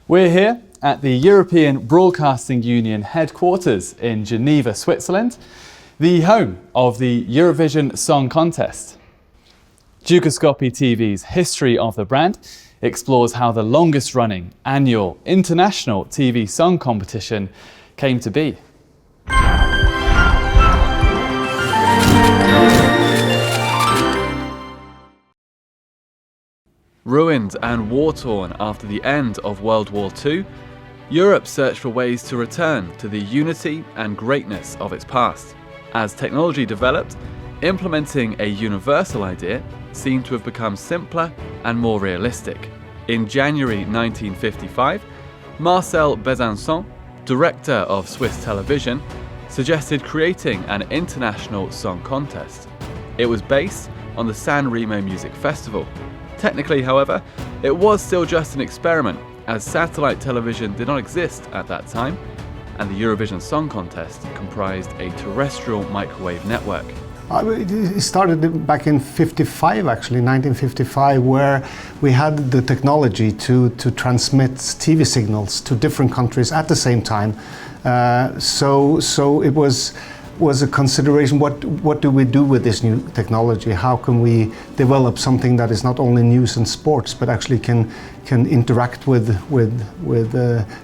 We're here at the European Broadcasting Union headquarters in Geneva, Switzerland, the home of the Eurovision Song Contest. Dukascopy TV's history of the brand explores how the longest-running annual international TV song competition came to be. Ruined and war-torn after the end of World War II, Europe searched for ways to return to the unity and greatness of its past. As technology developed, implementing a universal idea seemed to have become simpler and more realistic. In January 1955, Marcel Besançon, director of Swiss television, suggested creating an international song contest. It was based on the San Remo Music Festival. Technically, however, it was still just an experiment, as satellite television did not exist at that time, and the Eurovision Song Contest comprised a terrestrial microwave network. It started back in 1955, where we had the technology to transmit TV signals to different countries at the same time. So it was a consideration, what do we do with this new technology? How can we develop something that is not only news and sports, but actually can interact with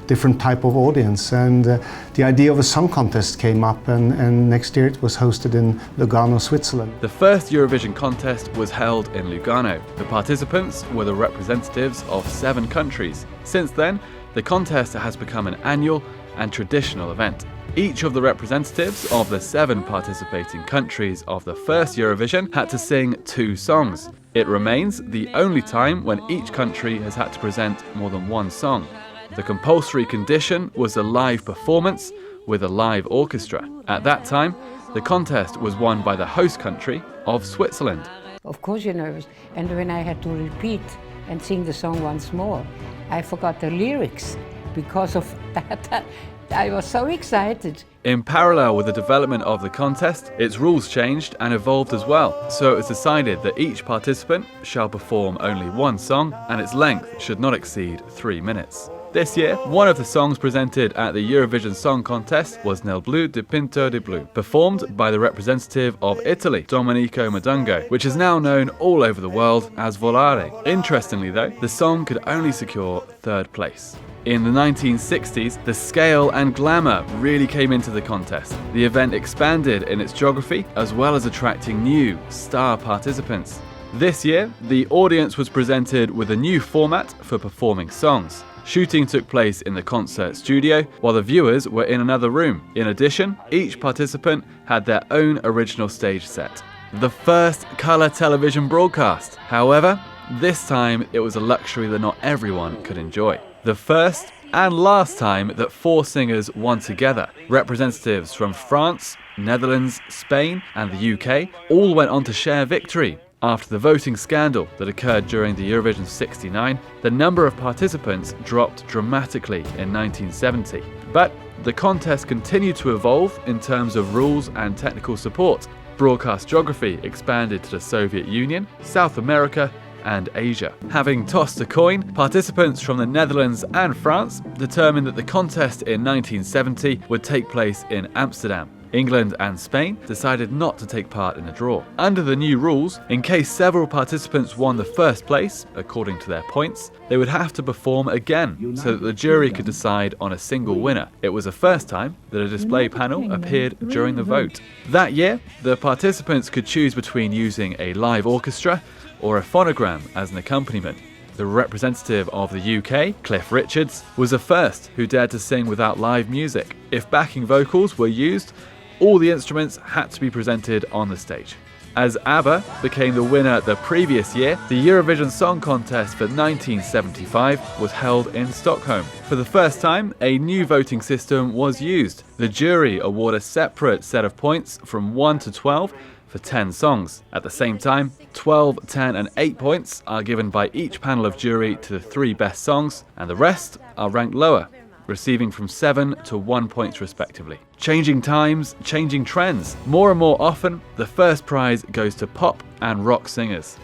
different type of audience? And the idea of a song contest came up, and next year it was hosted in Lugano, Switzerland. The first Eurovision contest was held in Lugano. The participants were the representatives of 7 countries. Since then, the contest has become an annual and traditional event. Each of the representatives of the 7 participating countries of the first Eurovision had to sing 2 songs. It remains the only time when each country has had to present more than 1 song. The compulsory condition was a live performance with a live orchestra. At that time, the contest was won by the host country of Switzerland. Of course you're nervous, and when I had to repeat and sing the song once more, I forgot the lyrics because of that. I was so excited. In parallel with the development of the contest, its rules changed and evolved as well. So it was decided that each participant shall perform only 1 song, and its length should not exceed 3 minutes. This year, one of the songs presented at the Eurovision Song Contest was Nel blu dipinto di blu, performed by the representative of Italy, Domenico Madungo, which is now known all over the world as Volare. Interestingly though, the song could only secure 3rd place. In the 1960s, the scale and glamour really came into the contest. The event expanded in its geography, as well as attracting new star participants. This year, the audience was presented with a new format for performing songs. Shooting took place in the concert studio, while the viewers were in another room. In addition, each participant had their own original stage set. The first colour television broadcast. However, this time it was a luxury that not everyone could enjoy. The first and last time that 4 singers won together. Representatives from France, Netherlands, Spain and the UK all went on to share victory. After the voting scandal that occurred during the Eurovision '69, the number of participants dropped dramatically in 1970. But the contest continued to evolve in terms of rules and technical support. Broadcast geography expanded to the Soviet Union, South America and Asia. Having tossed a coin, participants from the Netherlands and France determined that the contest in 1970 would take place in Amsterdam. England and Spain decided not to take part in the draw. Under the new rules, in case several participants won the first place, according to their points, they would have to perform again so that the jury could decide on a single winner. It was the first time that a display panel appeared during the vote. That year, the participants could choose between using a live orchestra or a phonogram as an accompaniment. The representative of the UK, Cliff Richards, was the first who dared to sing without live music. If backing vocals were used, all the instruments had to be presented on the stage. As ABBA became the winner the previous year, the Eurovision Song Contest for 1975 was held in Stockholm. For the first time, a new voting system was used. The jury award a separate set of points from 1 to 12 for 10 songs. At the same time, 12, 10 and 8 points are given by each panel of jury to the 3 best songs, and the rest are ranked lower, receiving from 7 to 1 points respectively. Changing times, changing trends. More and more often, the first prize goes to pop and rock singers.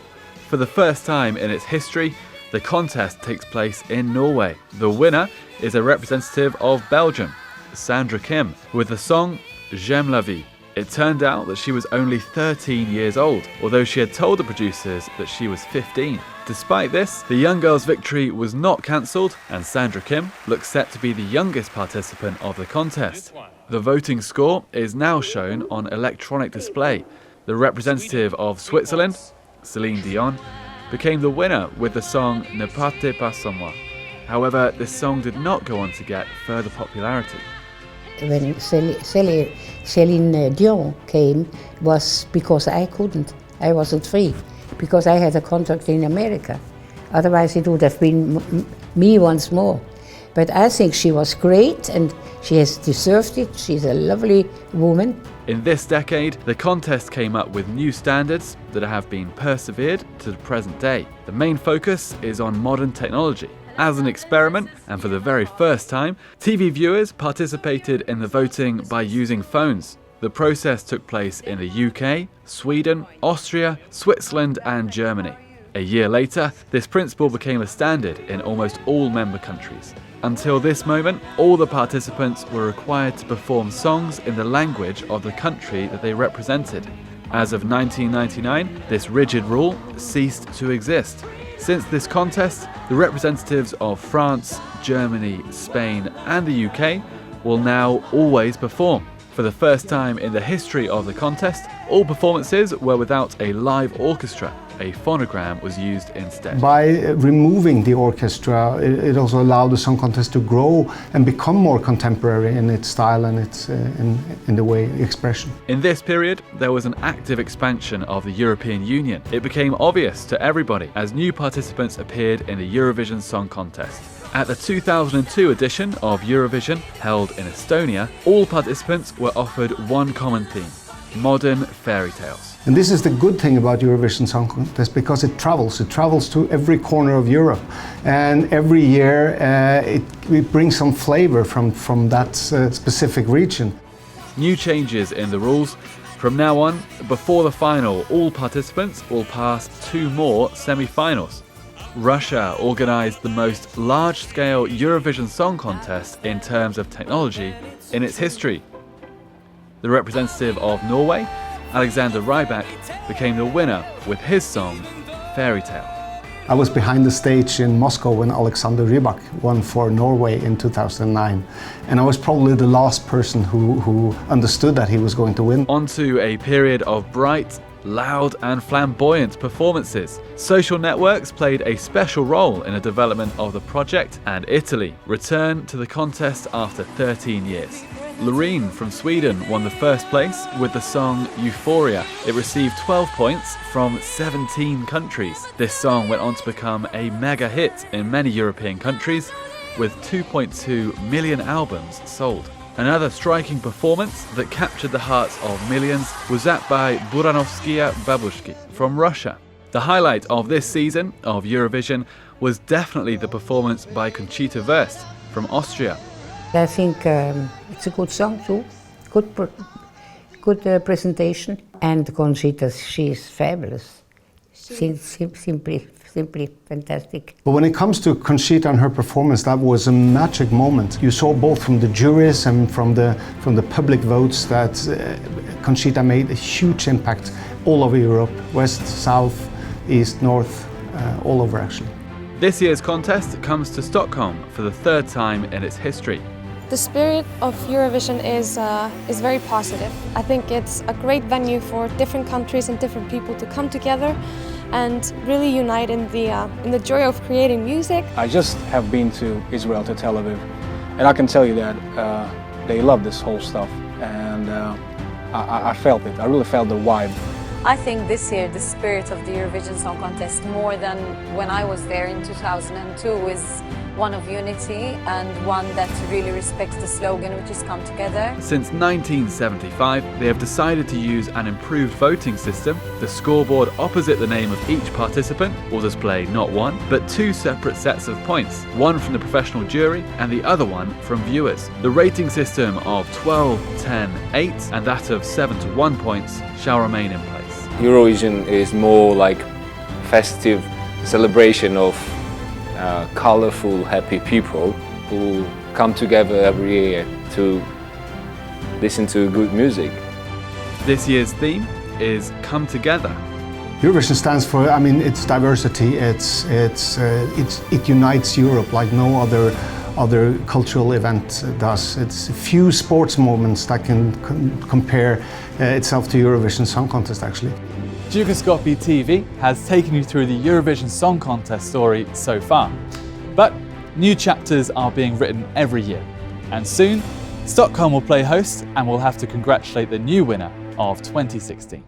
For the first time in its history, The contest takes place in Norway. The winner is a representative of Belgium, Sandra Kim, with the song J'aime la vie. It turned out that she was only 13 years old, although she had told the producers that she was 15. Despite this, the young girl's victory was not cancelled, and Sandra Kim looks set to be the youngest participant of the contest. The voting score is now shown on electronic display. The representative of Switzerland, Celine Dion, became the winner with the song Ne partez pas sans moi. However, this song did not go on to get further popularity. When Celine Dion came was because I couldn't. I wasn't free because I had a contract in America. Otherwise it would have been me once more. But I think she was great and she has deserved it. She's a lovely woman. In this decade, the contest came up with new standards that have been persevered to the present day. The main focus is on modern technology. As an experiment, and for the very first time, TV viewers participated in the voting by using phones. The process took place in the UK, Sweden, Austria, Switzerland and Germany. A year later, this principle became a standard in almost all member countries. Until this moment, all the participants were required to perform songs in the language of the country that they represented. As of 1999, this rigid rule ceased to exist. Since this contest, the representatives of France, Germany, Spain and the UK will now always perform. For the first time in the history of the contest, all performances were without a live orchestra. A phonogram was used instead. By removing the orchestra, it also allowed the song contest to grow and become more contemporary in its style and its in the way expression. In this period, there was an active expansion of the European Union. It became obvious to everybody as new participants appeared in the Eurovision Song Contest. At the 2002 edition of Eurovision, held in Estonia, all participants were offered one common theme: modern fairy tales. And this is the good thing about Eurovision Song Contest, because it travels to every corner of Europe, and every year it brings some flavor from that specific region. New changes in the rules. From now on, before the final, all participants will pass 2 more semi-finals. Russia organised the most large-scale Eurovision Song Contest in terms of technology in its history. The representative of Norway, Alexander Rybak, became the winner with his song, Fairy Tale. I was behind the stage in Moscow when Alexander Rybak won for Norway in 2009. And I was probably the last person who understood that he was going to win. On to a period of bright, loud and flamboyant performances. Social networks played a special role in the development of the project, and Italy returned to the contest after 13 years. Loreen from Sweden won the first place with the song Euphoria. It received 12 points from 17 countries. This song went on to become a mega hit in many European countries, with 2.2 million albums sold. Another striking performance that captured the hearts of millions was that by Buranovskaya Babushki from Russia. The highlight of this season of Eurovision was definitely the performance by Conchita Wurst from Austria. I think it's a good song too, good presentation. And Conchita, she is fabulous, simply fantastic. But when it comes to Conchita and her performance, that was a magic moment. You saw both from the juries and from the public votes that Conchita made a huge impact all over Europe, west, south, east, north, all over actually. This year's contest comes to Stockholm for the 3rd time in its history. The spirit of Eurovision is very positive. I think it's a great venue for different countries and different people to come together and really unite in the joy of creating music. I just have been to Israel, to Tel Aviv, and I can tell you that they love this whole stuff, and I felt it. I really felt the vibe. I think this year the spirit of the Eurovision Song Contest, more than when I was there in 2002, is one of unity and one that really respects the slogan, which is "Come Together." Since 1975, they have decided to use an improved voting system. The scoreboard opposite the name of each participant will display not one, but 2 separate sets of points, one from the professional jury and the other one from viewers. The rating system of 12, 10, 8 and that of 7 to 1 points shall remain in place. Eurovision is more like festive celebration of colorful, happy people who come together every year to listen to good music. This year's theme is Come Together. Eurovision stands for, I mean, it's diversity. It unites Europe like no other cultural event does. It's few sports moments that can compare itself to Eurovision Song Contest, actually. Dukascopy TV has taken you through the Eurovision Song Contest story so far. But new chapters are being written every year. And soon, Stockholm will play host and we'll have to congratulate the new winner of 2016.